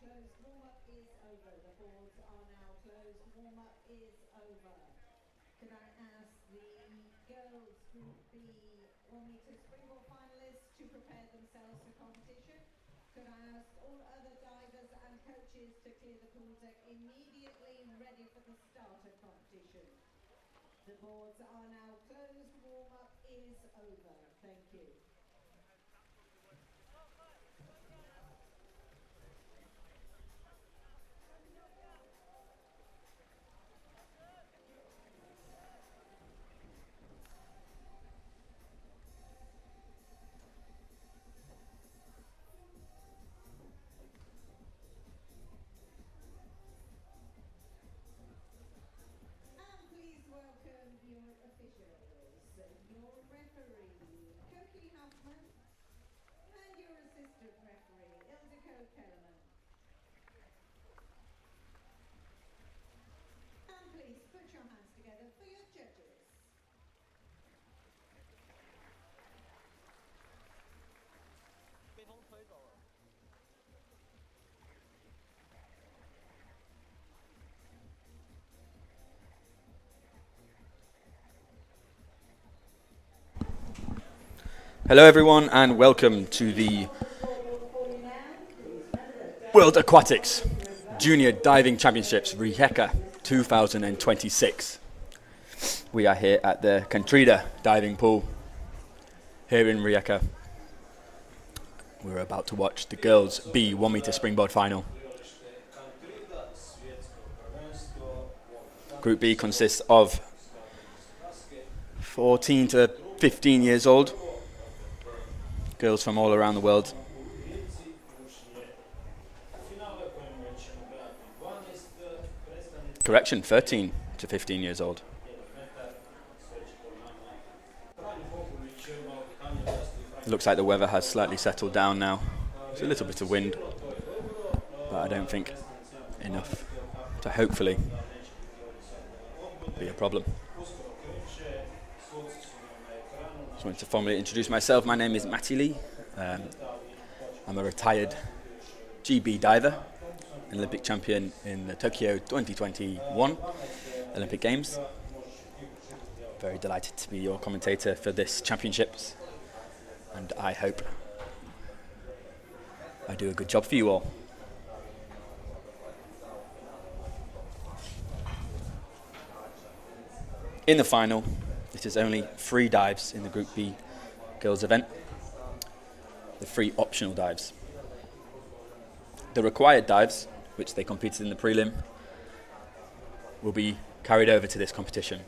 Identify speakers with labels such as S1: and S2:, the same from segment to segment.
S1: closed. Warm-up is over. The boards are now closed. Warm-up is over. Could I ask the girls Group B 1 meter springboard finalists to prepare themselves for competition? Could I ask all other divers and coaches to clear the pool deck immediately, ready for the start of competition? The boards are now closed. Warm-up is over. Thank you. Please welcome your officials, your referee, Koki Huffman, and your assistant referee, Ildiko Kellerman. And please put your hands together for your judges.
S2: Hello everyone and welcome to the World Aquatics Junior Diving Championships Rijeka 2026. We are here at the Kantrida diving pool here in Rijeka. We're about to watch the girls B 1 meter springboard final. Group B consists of 14 to 15 years old. Girls from all around the world. Correction, 13 to 15 years old. Looks like the weather has slightly settled down now. There's a little bit of wind, but I don't think enough to hopefully be a problem. Just wanted to formally introduce myself. My name is Matti Lee. I'm a retired GB diver, an Olympic champion in the Tokyo 2021 Olympic Games. Very delighted to be your commentator for this championships, and I hope I do a good job for you all. In the final, it is only 3 dives in the Group B girls event. The 3 optional dives. The required dives, which they competed in the prelim, will be carried over to this competition.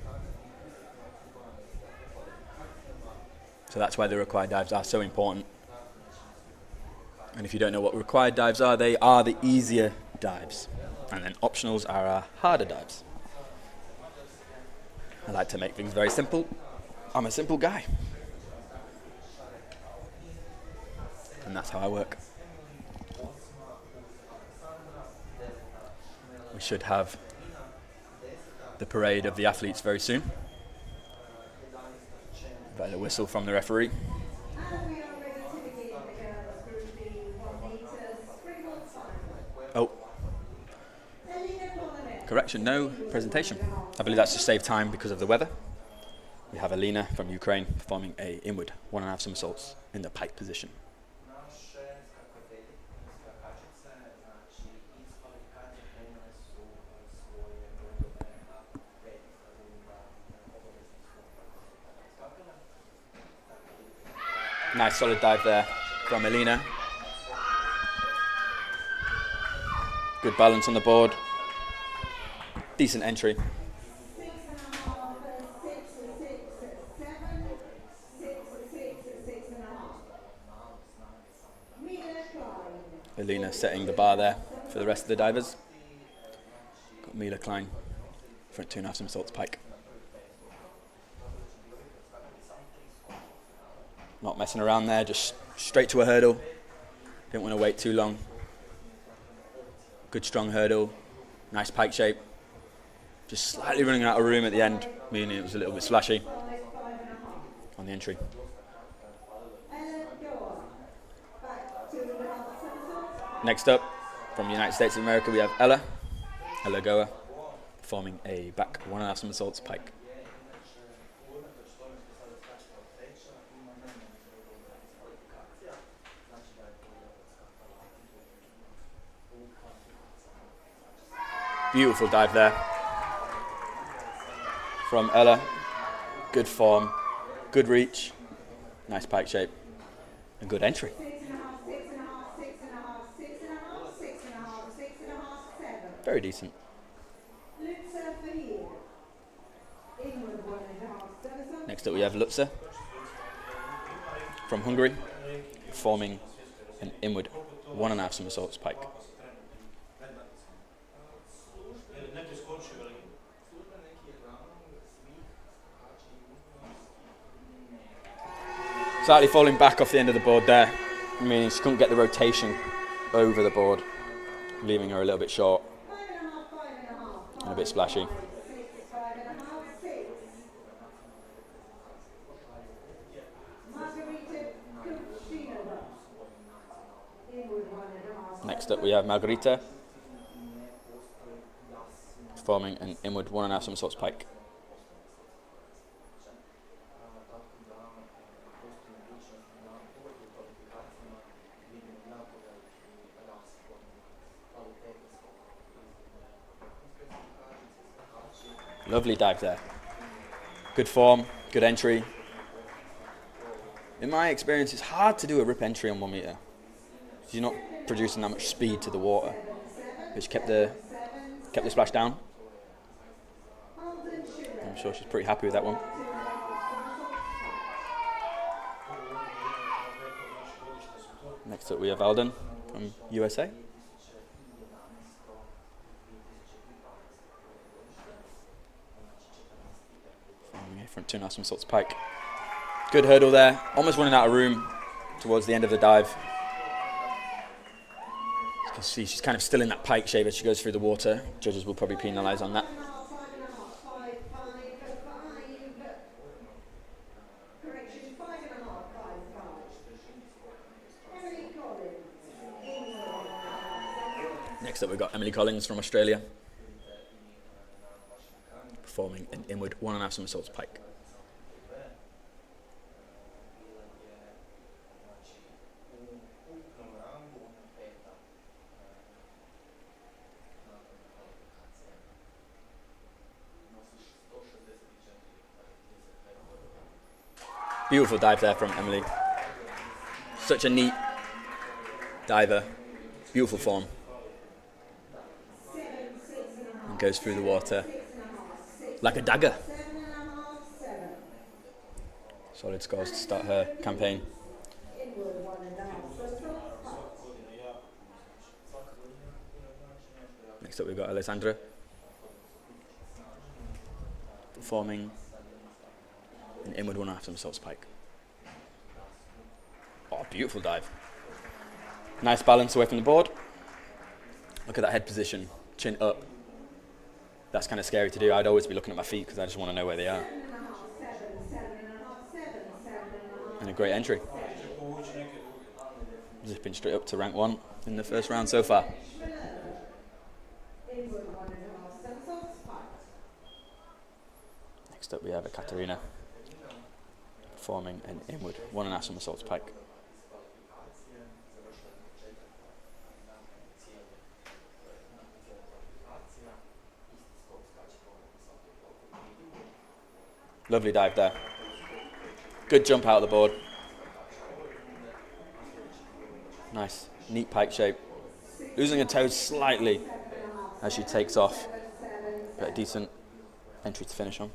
S2: So that's why the required dives are so important. And if you don't know what required dives are, they are the easier dives. And then optionals are our harder dives. I like to make things very simple. I'm a simple guy. And that's how I work. We should have the parade of the athletes very soon. By the whistle from the referee. Oh. Correction, no presentation. I believe that's to save time because of the weather. We have Alina from Ukraine performing a inward 1.5 somersaults in the pike position. Nice solid dive there from Alina. Good balance on the board. Decent entry. Alina setting the bar there for the rest of the divers. Got Mila Klein front 2.5 somersaults pike. Not messing around there, just straight to a hurdle. Didn't want to wait too long. Good strong hurdle, nice pike shape. Just slightly running out of room at the end, meaning it was a little bit splashy on the entry. Next up, From the United States of America, we have Ella Goa, performing a back 1.5 somersaults pike. Beautiful dive there from Ella. Good form, good reach, nice pike shape, and good entry. Very decent. Next up we have Lutza from Hungary, performing an inward 1.5 somersaults pike. Slightly falling back off the end of the board there, meaning she couldn't get the rotation over the board, leaving her a little bit short and a bit splashy. Next up we have Margarita, performing an inward 1.5 somersaults pike. Lovely dive there. Good form, good entry. In my experience, it's hard to do a rip entry on 1 meter. You're not producing that much speed to the water. But she kept the splash down. I'm sure she's pretty happy with that one. Next up we have Alden from USA. Front 2.5 somersaults pike. Good hurdle there. Almost running out of room towards the end of the dive. As you can see, she's kind of still in that pike shape as she goes through the water. Judges will probably penalise on that. Next up we've got Emily Collins from Australia, performing an inward 1.5 somersaults pike. Beautiful dive there from Emily. Such a neat diver, beautiful form. And goes through the water like a dagger. Solid scores to start her campaign. Next up we've got Alessandra, performing an inward 1.5 somersaults pike. Oh, beautiful dive. Nice balance away from the board. Look at that head position, chin up. That's kind of scary to do. I'd always be looking at my feet because I just want to know where they are. And a great entry. Zipping straight up to rank 1 in the first round so far. Next up we have Katerina, performing an inward 1.5 somersaults pike. Lovely dive there. Good jump out of the board. Nice, neat pike shape. Losing her toes slightly as she takes off, but a decent entry to finish on.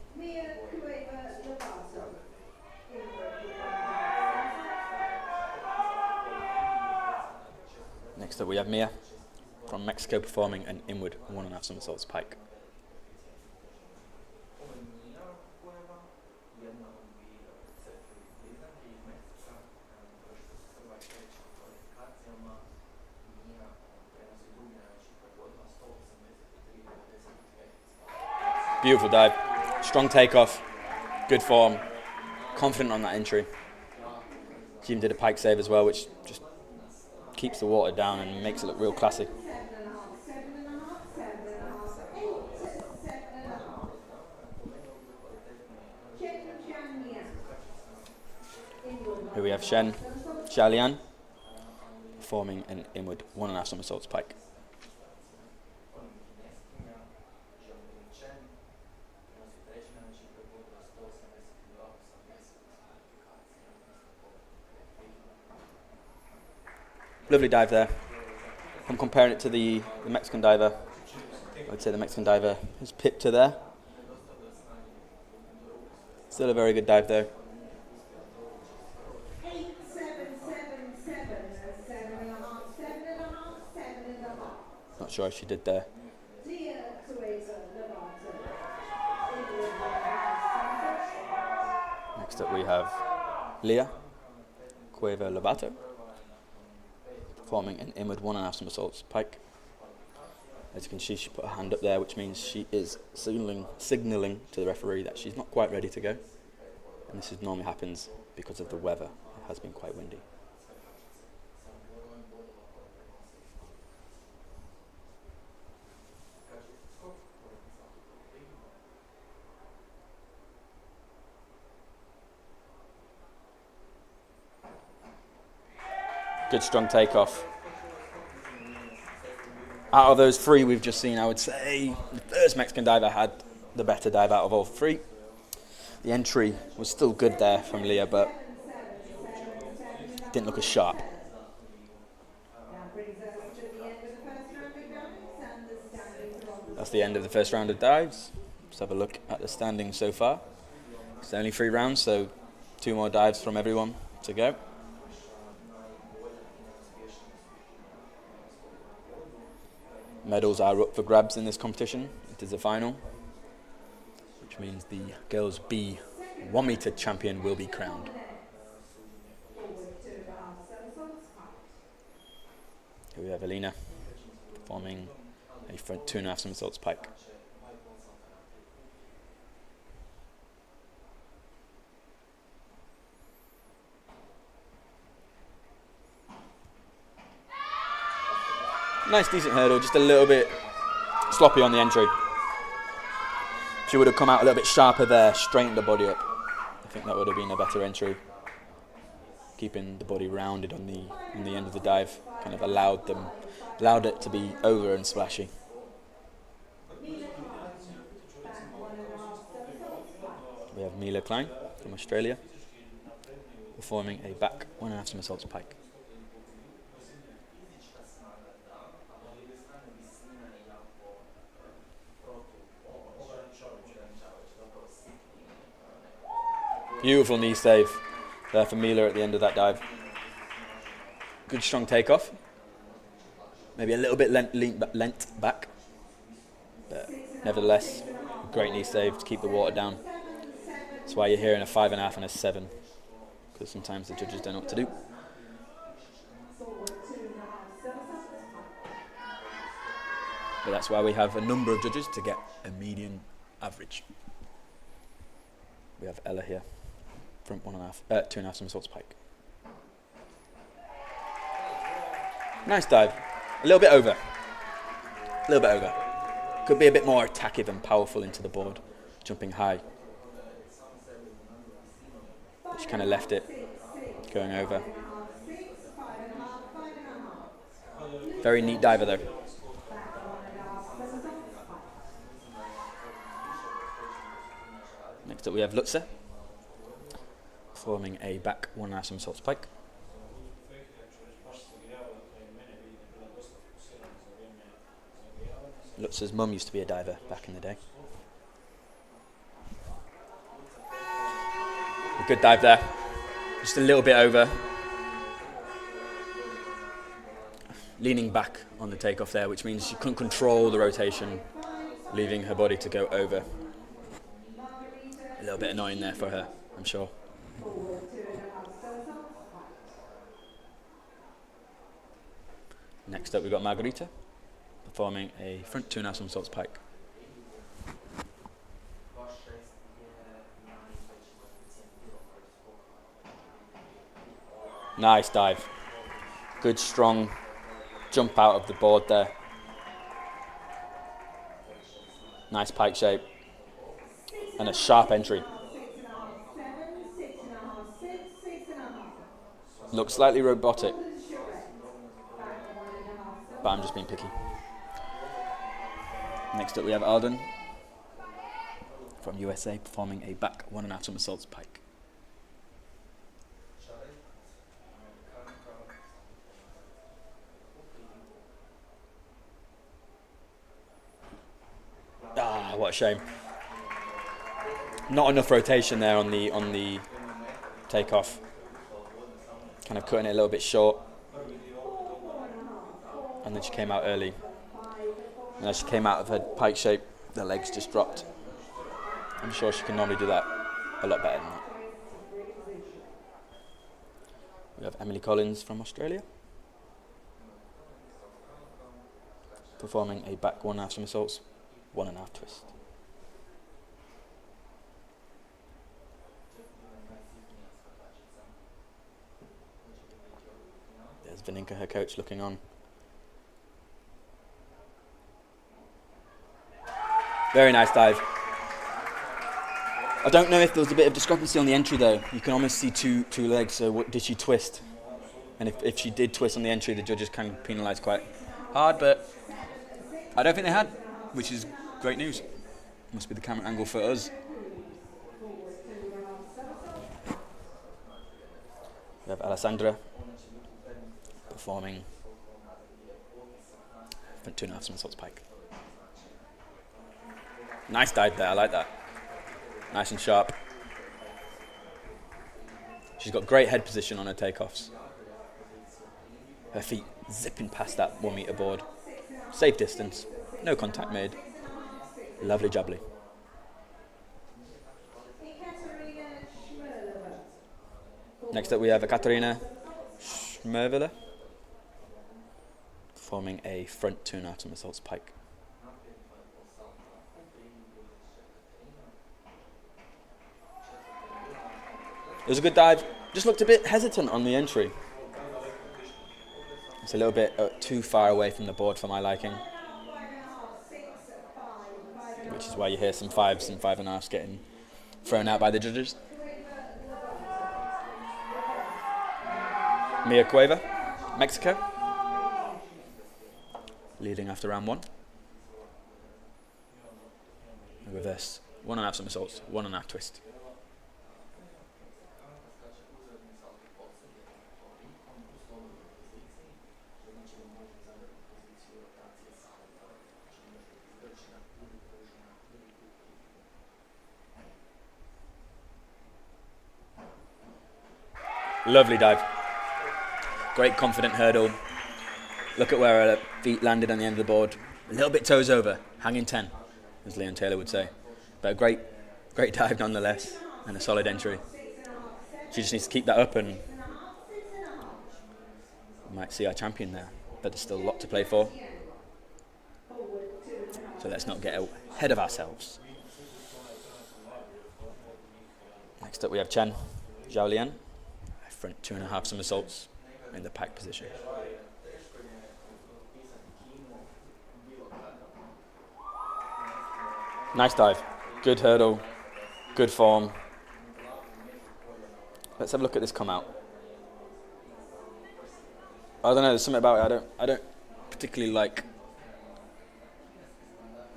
S2: Next up we have Mia from Mexico, performing an inward 1.5 somersaults pike. Beautiful dive, strong takeoff, good form, confident on that entry. She even did a pike save as well, which just keeps the water down and makes it look real classy. have Xiaolian performing an inward 1.5 somersaults pike. Lovely dive there. I'm comparing it to the Mexican diver. I would say the Mexican diver has pipped to there. Still a very good dive though.
S1: 8, 7, 7, 7, 7.5, 7.5, 7.5.
S2: Not sure if she did there. Next up we have Leah Cueva Lobato performing an inward 1.5 somersaults pike. As you can see, she put her hand up there, which means she is signalling to the referee that she's not quite ready to go. And this normally happens because of the weather. It has been quite windy. Good strong takeoff. Out of those three we've just seen, I would say the first Mexican diver had the better dive out of all three. The entry was still good there from Leah, but didn't look as sharp. That's the end of the first round of dives. Let's have a look at the standings so far. It's only 3 rounds, so 2 more dives from everyone to go. Medals are up for grabs in this competition. It is the final, which means the girls B 1 meter champion will be crowned. Here we have Alina performing a front 2.5 somersaults pike. Nice decent hurdle, just a little bit sloppy on the entry. She would have come out a little bit sharper there, straightened the body up. I think that would have been a better entry. Keeping the body rounded on the end of the dive kind of allowed it to be over and splashy. We have Mila Klein from Australia performing a back 1.5 somersaults pike. Beautiful knee save there for Mila at the end of that dive. Good strong takeoff. Maybe a little bit lent back. But nevertheless, great knee save to keep the water down. That's why you're hearing a 5.5 and a 7. Because sometimes the judges don't know what to do. But that's why we have a number of judges to get a median average. We have Ella here. Front 2.5 somersaults pike. Nice dive. A little bit over. Could be a bit more attackive and powerful into the board, jumping high. But she kind of left it going over. Very neat diver though. Next up we have Lutze performing a back 1.5 somersaults pike. Lutze's mum used to be a diver back in the day. A good dive there, just a little bit over. Leaning back on the takeoff there, which means she couldn't control the rotation, leaving her body to go over. A little bit annoying there for her, I'm sure. Next up we've got Margarita performing a front 2.5 somersaults pike. Nice dive. Good strong jump out of the board there. Nice pike shape. And a sharp entry. Looks slightly robotic, but I'm just being picky. Next up we have Alden from USA performing a back 1.5 somersaults pike. Ah, what a shame. Not enough rotation there on the takeoff. Kind of cutting it a little bit short. And then she came out early. And as she came out of her pike shape, the legs just dropped. I'm sure she can normally do that a lot better than that. We have Emily Collins from Australia performing a back 1.5 somersaults, 1.5 twist. There's Vaninka, her coach, looking on. Very nice dive. I don't know if there was a bit of discrepancy on the entry though. You can almost see two legs, so what, did she twist? And if she did twist on the entry, the judges kind of penalised quite hard, but I don't think they had, which is great news. Must be the camera angle for us. We have Alessandra performing 2.5 somersaults pike. Nice dive there, I like that. Nice and sharp. She's got great head position on her takeoffs. Her feet zipping past that 1 metre board. Safe distance, no contact made. Lovely jubbly. Next up we have Katarina Schmerviller performing a front 2.5 somersaults pike. It was a good dive, just looked a bit hesitant on the entry. It's a little bit too far away from the board for my liking, which is why you hear some 5s and 5.5s getting thrown out by the judges. Mia Cueva, Mexico, leading after round 1. A reverse 1.5 somersaults, 1.5 twist. Lovely dive. Great confident hurdle. Look at where her feet landed on the end of the board. A little bit toes over, hanging 10, as Leon Taylor would say. But a great dive nonetheless, and a solid entry. She just needs to keep that up and we might see our champion there. But there's still a lot to play for. So let's not get ahead of ourselves. Next up we have Chen Zhaolian. Front 2.5 somersaults in the pike position. Nice dive, good hurdle, good form. Let's have a look at this come out. I don't know, there's something about it I don't particularly like.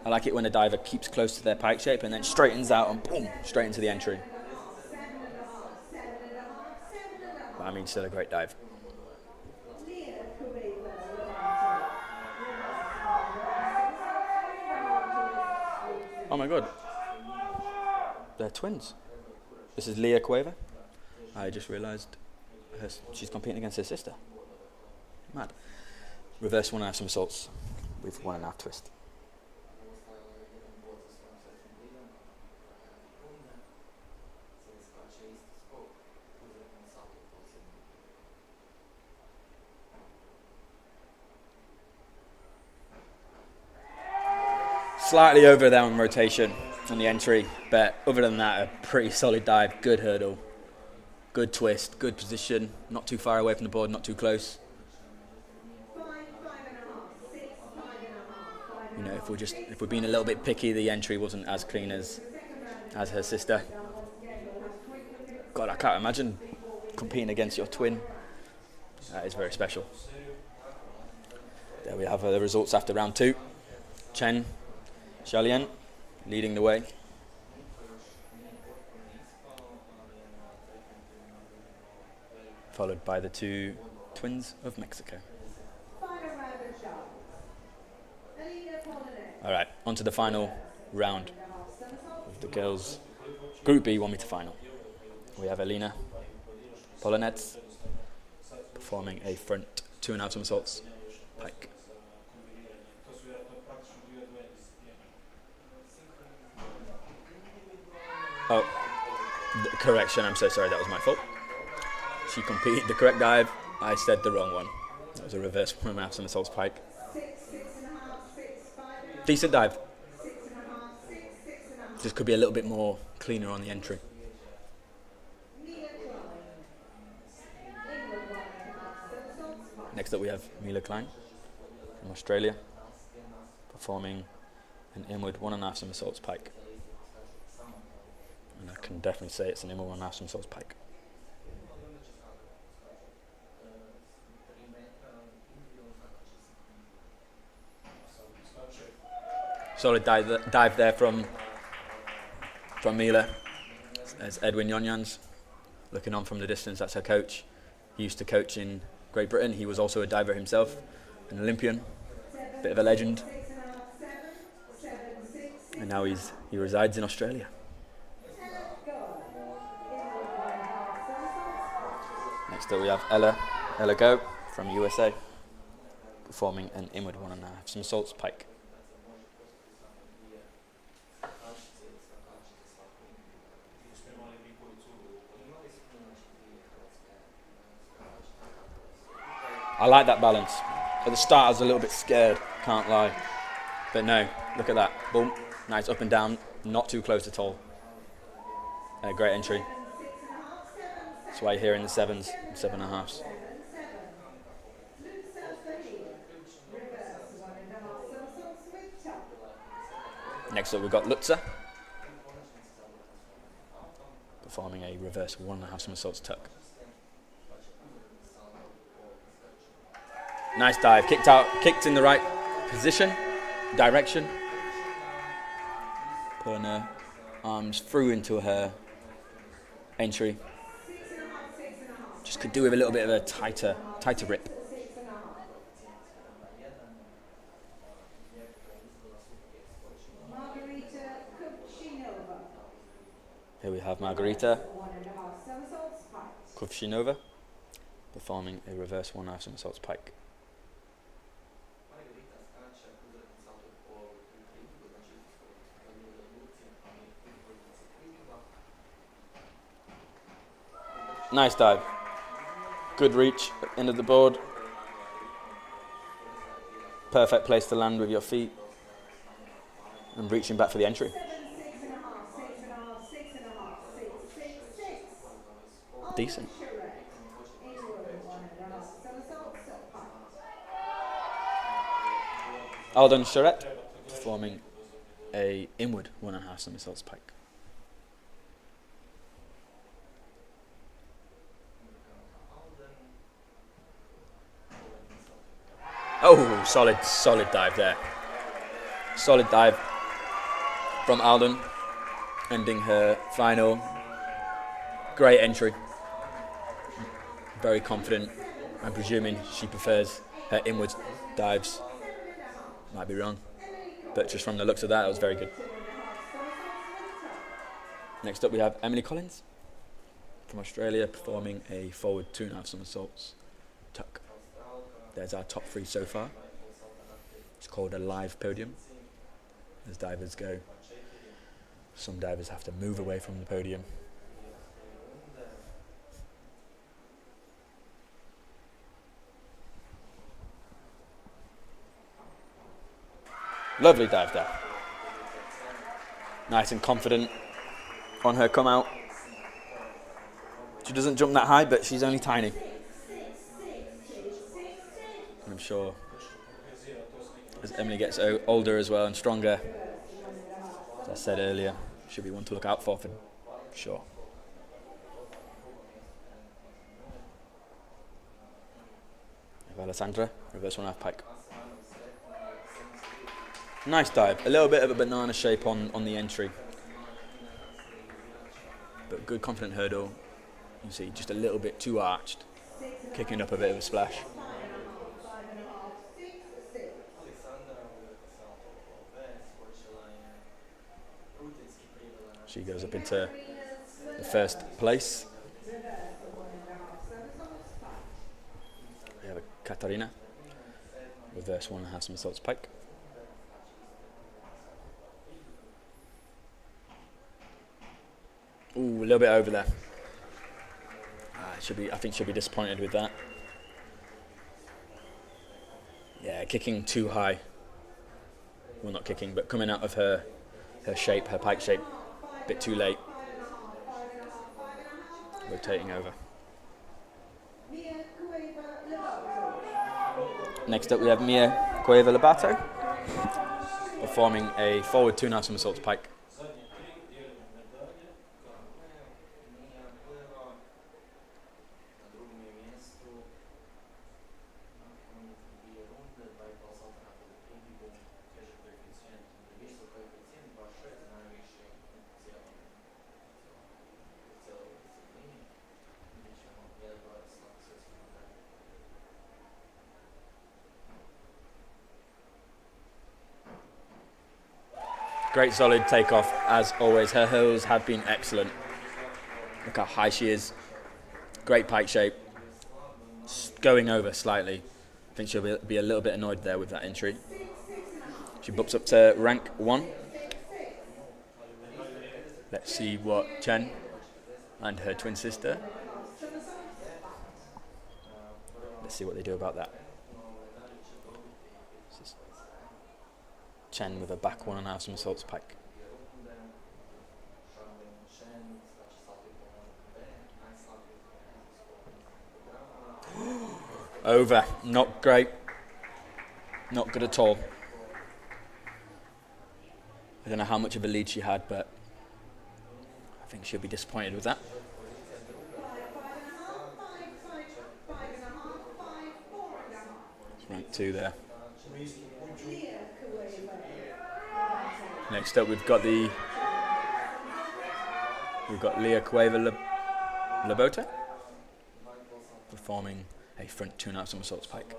S2: I like it when a diver keeps close to their pike shape and then straightens out and boom, straight into the entry. I mean, still a great dive. Oh my god. They're twins. This is Leah Cueva. I just realised she's competing against her sister. Mad. Reverse 1.5 somersaults with 1.5 twist. Slightly over there on rotation on the entry, but other than that, a pretty solid dive, good hurdle, good twist, good position, not too far away from the board, not too close. You know, if we're being a little bit picky, the entry wasn't as clean as her sister. God, I can't imagine competing against your twin That is very special. There we have the results after round 2. Chen Xiaolian leading the way. Followed by the 2 twins of Mexico. Alright, on to the final round of the girls' Group B 1 meter final. We have Elina Polonets performing a front 2.5 somersaults pike. Oh, correction, I'm so sorry, that was my fault. She completed the correct dive, I said the wrong one. That was a reverse 1.5 somersaults pike. Decent dive. Just could be a little bit more cleaner on the entry. Next up we have Mila Klein from Australia performing an inward 1.5 somersaults pike. And I can definitely say it's an inward 1.5 somersaults pike. Solid dive there from Mila. There's Edwin Yonyans looking on from the distance. That's her coach. He used to coach in Great Britain. He was also a diver himself, an Olympian, bit of a legend. And now he resides in Australia. Next up we have Ella Go from USA performing an inward 1.5 somersaults pike. I like that balance. At the start I was a little bit scared, can't lie. But no, look at that. Boom. Nice up and down, not too close at all. And a great entry. That's why you're here in the 7s and 7.5s. Next up we've got Lutza performing a reverse 1.5 somersaults tuck. Nice dive, kicked in the right position, direction. Putting her arms through into her entry. Just could do with a little bit of a tighter rip. Here we have Margarita Kuvshinova performing a reverse 1.5 somersaults pike. Nice dive. Good reach, end of the board. Perfect place to land with your feet. And reaching back for the entry. Decent. Alden Charette performing a inward 1.5 somersaults pike. Oh, solid dive there. Solid dive from Alden, ending her final. Great entry. Very confident. I'm presuming she prefers her inwards dives. Might be wrong, but just from the looks of that, it was very good. Next up we have Emily Collins from Australia performing a forward 2.5 somersaults tuck. There's our top 3 so far. It's called a live podium. As divers go, some divers have to move away from the podium. Lovely dive there. Nice and confident on her come out. She doesn't jump that high, but she's only tiny. I'm sure as Emily gets older as well and stronger, as I said earlier, she'll be one to look out for sure. Alessandra, reverse 1.5 pike. Nice dive. A little bit of a banana shape on the entry. But good confident hurdle. You see, just a little bit too arched. Kicking up a bit of a splash. She goes up into the first place. We have a Katarina, reverse 1.5 somersaults pike. Ooh, a little bit over there. I think she'll be disappointed with that. Yeah, kicking too high. Well, not kicking, but coming out of her shape, her pike shape, a bit too late. Rotating over. Next up we have Mia Cueva-Lobato performing a forward 2.5 somersaults pike. Great solid takeoff as always. Her hurdles have been excellent. Look how high she is. Great pike shape. Going over slightly. I think she'll be a little bit annoyed there with that entry. She bumps up to rank 1. Let's see what Chen and her twin sister. Let's see what they do about that. Chen with a back 1.5 somersaults pike. Over, not great, not good at all. I don't know how much of a lead she had, but I think she'll be disappointed with that. It's rank 2 there. Next up, we've got Leah Cueva-Lobato performing a front 2.5 somersaults pike.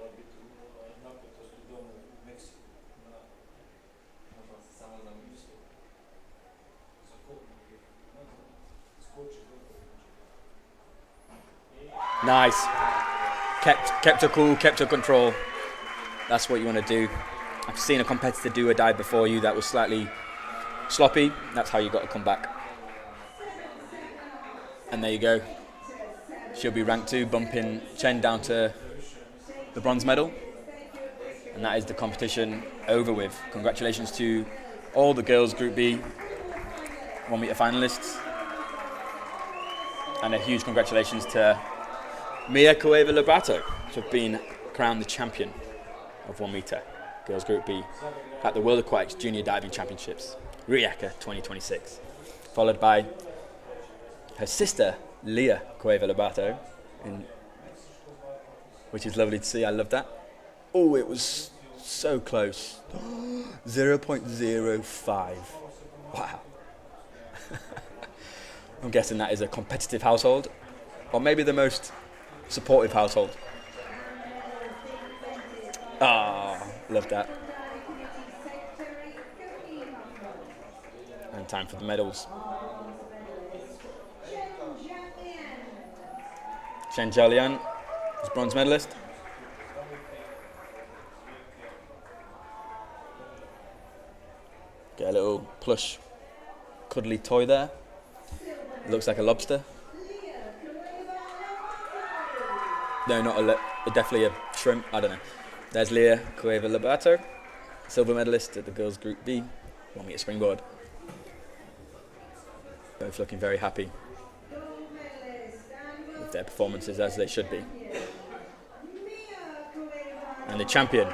S2: Nice. Kept her cool, kept her control. That's what you want to do. I've seen a competitor do a dive before you that was slightly sloppy. That's how you got to come back. And there you go. She'll be rank 2, bumping Chen down to the bronze medal. And that is the competition over with. Congratulations to all the girls Group B 1 meter finalists. And a huge congratulations to Mia Cueva-Lobato for being crowned the champion of 1 meter. Girls Group B at the World Aquatics Junior Diving Championships, Rijeka 2026. Followed by her sister, Leah Cueva-Lobato, which is lovely to see. I love that. Oh, it was so close. 0.05. Wow. I'm guessing that is a competitive household, or maybe the most supportive household. Love that. And time for the medals. Chen Jialian is bronze medalist. Get a little plush, cuddly toy there. Looks like a lobster. No, not definitely a shrimp. I don't know. There's Leah Cueva-Lobato, silver medalist at the girls Group B 1 meter springboard. Both looking very happy with their performances, as they should be. And the champion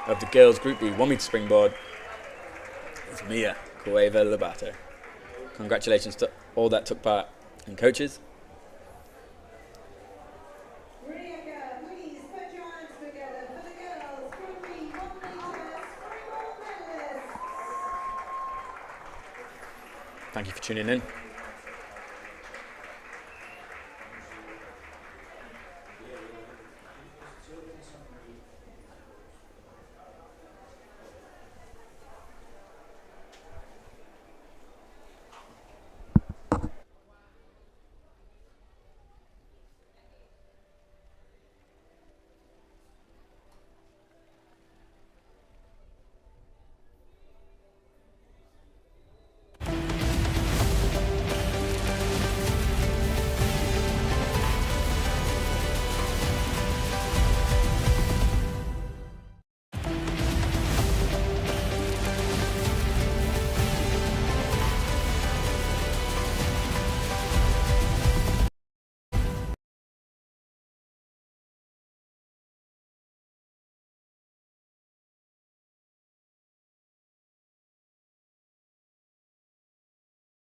S2: of the girls Group B 1 meter springboard is Mia Cueva-Lobato. Congratulations to all that took part, and coaches.
S1: Rijeka, please
S2: Thank you for tuning in.